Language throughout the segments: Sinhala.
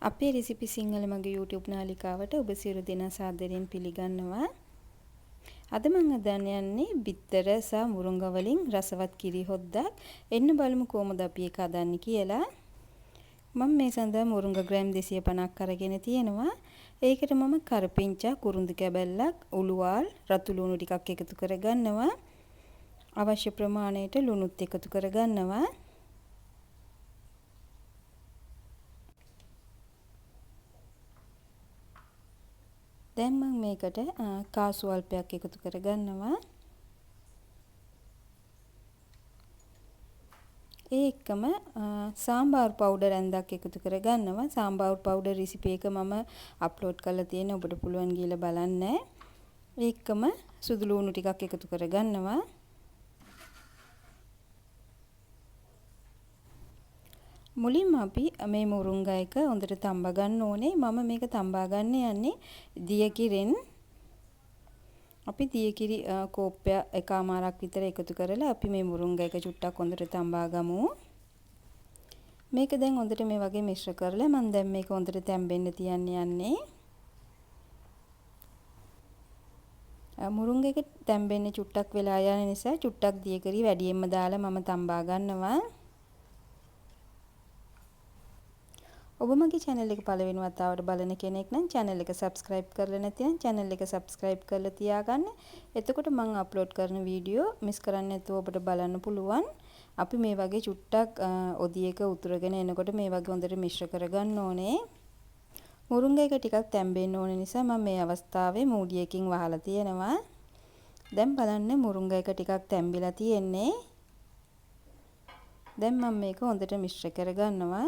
අපේ රෙසිපි සිංහල මගේ YouTube නාලිකාවට ඔබ සියලු දෙනා සාදරයෙන් පිළිගන්නවා. අද මම හදන්න යන්නේ බිත්තර සහ මුරුංගා වලින් රසවත් කිරි හොද්දක්. එන්න බලමු කොහොමද අපි ඒක හදන්නේ කියලා. මම මේ සඳහා මුරුංගා ග්‍රෑම් 250ක් අරගෙන තියෙනවා. ඒකට මම කරපිංචා, කුරුඳු කැබැල්ලක්, උළුවාල්, රතු ලුණු ටිකක් එකතු කරගන්නවා. අවශ්‍ය ප්‍රමාණයට ලුණුත් එකතු කරගන්නවා. දැන් මම මේකට කාසු අල්පයක් එකතු කරගන්නවා. ඒ එක්කම සාම්බාර් පවුඩර් ඇන්දක් එකතු කරගන්නවා. සාම්බාර් පවුඩර් රෙසිපි එක මම අප්ලෝඩ් කරලා තියෙන ඔබට පුළුවන් ගිහලා බලන්න. ඒ එක්කම සුදු ලුණු ටිකක් එකතු කරගන්නවා. මුලින්ම අපි මේ මුරුංගා එක හොඳට තඹා ගන්න ඕනේ. මම මේක තඹා ගන්න යන්නේ දියකිරෙන්. අපි දියකිරි කෝප්පය එකමාරක් විතර එකතු කරලා අපි මේ මුරුංගා එක චුට්ටක් හොඳට තඹා ගමු. මේක දැන් හොඳට මේ වගේ මිශ්‍ර කරලා මම දැන් මේක හොඳට තැම්බෙන්න තියන්න යන්නේ. මුරුංගා එක තැම්බෙන්න චුට්ටක් වෙලා යන නිසා චුට්ටක් දියකිරි වැඩියෙන්ම දාලා මම තඹා ගන්නවා. ඔබ මගේ channel එක පළවෙනි වතාවට බලන කෙනෙක් නම් channel එක subscribe කරලා නැත්නම් channel එක subscribe කරලා තියාගන්න. එතකොට මම upload කරන වීඩියෝ මිස් කරන්නේ නැතුව ඔබට බලන්න පුළුවන්. අපි මේ වගේ චුට්ටක් ඔදියක උතුරගෙන එනකොට මේ වගේ හොඳට මිශ්‍ර කරගන්න ඕනේ. මුරුංගා එක ටිකක් තැම්බෙන්න ඕන නිසා මම මේ අවස්ථාවේ මූඩියකින් වහලා තියෙනවා. දැන් බලන්න මුරුංගා එක ටිකක් තැම්බිලා තියෙන්නේ. දැන් මම මේක හොඳට මිශ්‍ර කරගන්නවා.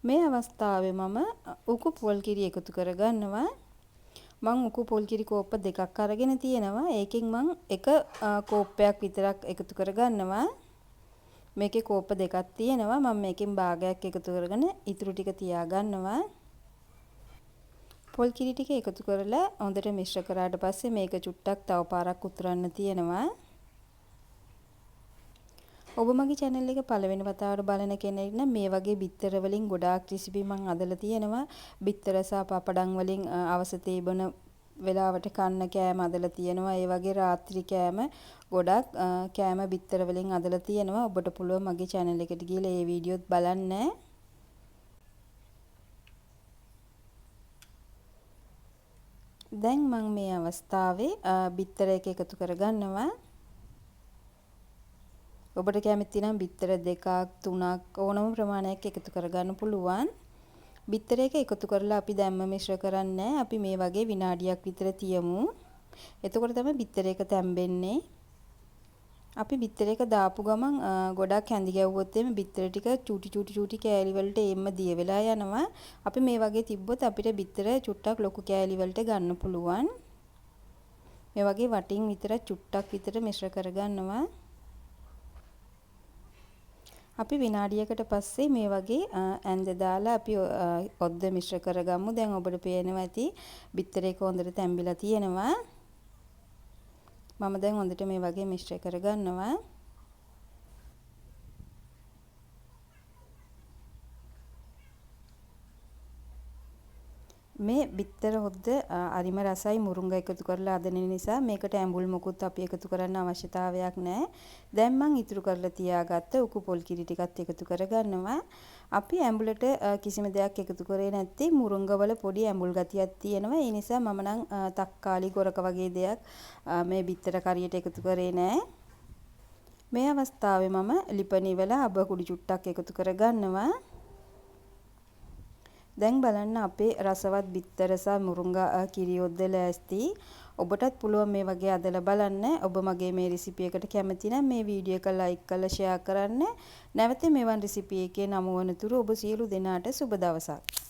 මේ අවස්ථාවේ මම උකු පොල් කිරි එකතු කරගන්නවා. මම උකු පොල් කිරි කෝප්ප දෙකක් අරගෙන තියෙනවා. ඒකෙන් මම එක කෝප්පයක් විතරක් එකතු කරගන්නවා. මේකේ කෝප්ප දෙකක් තියෙනවා. මම මේකෙන් භාගයක් එකතු කරගෙන ඉතුරු ටික තියාගන්නවා. පොල් කිරි ටික එකතු කරලා හොඳට මිශ්‍ර කරාට පස්සේ මේක චුට්ටක් තව පාරක් උතුරන්න තියෙනවා. ඔබ මගේ channel එක පළවෙනි වතාවට බලන කෙනෙක් නම් මේ වගේ බිත්තර වලින් ගොඩාක් රෙසිපි මම අදලා තියෙනවා. බිත්තර සහ පපඩම් වලින් අවස තේබන වෙලාවට කන්න කෑම අදලා තියෙනවා. ඒ වගේ රාත්‍රී කෑම ගොඩක් කෑම බිත්තර වලින් අදලා තියෙනවා. ඔබට පුළුවන් මගේ channel එකට ගිහලා මේ වීඩියෝත් බලන්න. දැන් මම මේ අවස්ථාවේ බිත්තර එක එකතු කරගන්නවා. ඔබට කැමති නම් බිත්තර දෙකක් තුනක් ඕනම ප්‍රමාණයක් එකතු කරගන්න පුළුවන්. බිත්තර එක එකතු කරලා අපි දැම්ම මිශ්‍ර කරන්නේ. අපි මේ වගේ විනාඩියක් විතර තියමු. එතකොට තමයි බිත්තර එක තැම්බෙන්නේ. අපි බිත්තර එක දාපු ගමන් ගොඩක් හැඳි ගැව්වොත් එimhe බිත්තර ටික චූටි කෑලි වලට එම්ම දිය වෙලා යනවා. අපි මේ වගේ තිබ්බොත් අපිට බිත්තර චුට්ටක් ලොකු කෑලි වලට ගන්න පුළුවන්. මේ වගේ වටින් විතර චුට්ටක් විතර මිශ්‍ර කරගන්නවා. අපි විනාඩියකට පස්සේ මේ වගේ ඇඳ දාලා අපි ඔද්ද මිශ්‍ර කරගමු. දැන් ඔබට පේනවා ඇති බිත්තර එක හොඳට තැම්බිලා තියෙනවා. මම දැන් හොඳට මේ වගේ මිශ්‍ර කරගන්නවා. මේ බිත්තර හොද්ද අරිම රසයි මුරුංගා එකතු කරලා හදන නිසා මේකට ඇඹුල් මොකුත් අපි එකතු කරන්න අවශ්‍යතාවයක් නැහැ. දැන් මම ඉතුරු කරලා තියාගත්ත උකු පොල් කිරි ටිකත් එකතු කරගන්නවා. අපි ඇඹුලට කිසිම දෙයක් එකතු කරේ නැත්තේ මුරුංගා වල පොඩි ඇඹුල් ගතියක් තියෙනවා. ඒ නිසා මම නම් තක්කාලි ගොරක වගේ දෙයක් මේ බිත්තර කරියට එකතු කරේ නැහැ. මේ අවස්ථාවේ මම ලිපණි වල අබ කුඩි චුට්ටක් එකතු කරගන්නවා. දැන් බලන්න අපේ රසවත් බිත්තර සහ මුරුංගා කිරි හොද්ද ලෑස්ති. ඔබටත් පුළුවන් මේ වගේ අදලා බලන්න. ඔබ මගේ මේ රෙසිපි එකට කැමති නම් මේ වීඩියෝ එක ලයික් කරලා ෂෙයා කරන්න. නැවත මෙවන් රෙසිපි එකේ නම වනතුරු ඔබ සියලු දෙනාට සුබ දවසක්.